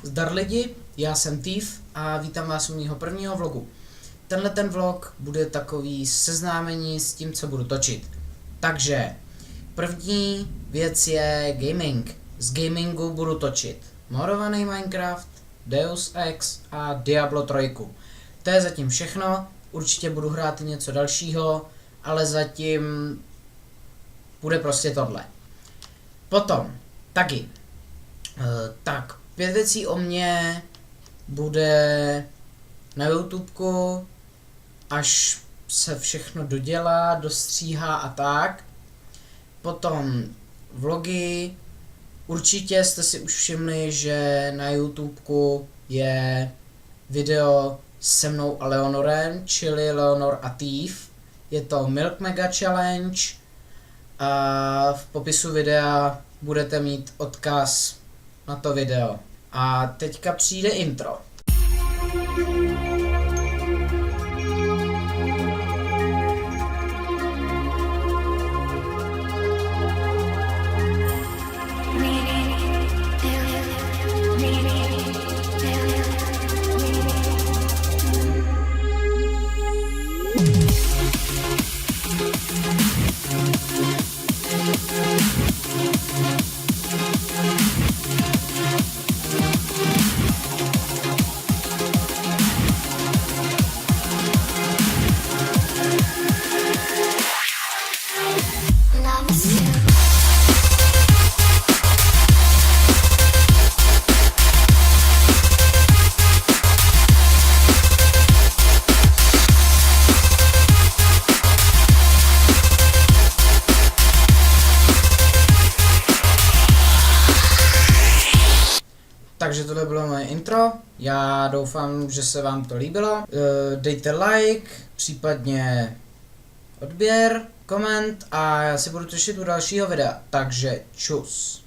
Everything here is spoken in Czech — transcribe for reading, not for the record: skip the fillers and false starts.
Zdar lidi, já jsem Thief a vítám vás u mýho prvního vlogu. Tenhle ten vlog bude takový seznámení s tím, co budu točit. Takže, první věc je gaming. Z gamingu budu točit modovaný Minecraft, Deus Ex a Diablo 3. To je zatím všechno, určitě budu hrát i něco dalšího, ale zatím bude prostě tohle. Potom, taky. Tak, 5 věcí o mně bude na YouTubeku, až se všechno dodělá, dostříhá a tak. Potom vlogy. Určitě jste si už všimli, že na YouTubeku je video se mnou a Leonorem, čili Leonor a Thief. Je to Milk Mega Challenge a v popisu videa budete mít odkaz na to video. A teďka přijde intro. Takže tohle bylo moje intro, já doufám, že se vám to líbilo. Dejte like, případně odběr, koment a já se budu těšit u dalšího videa. Takže čus.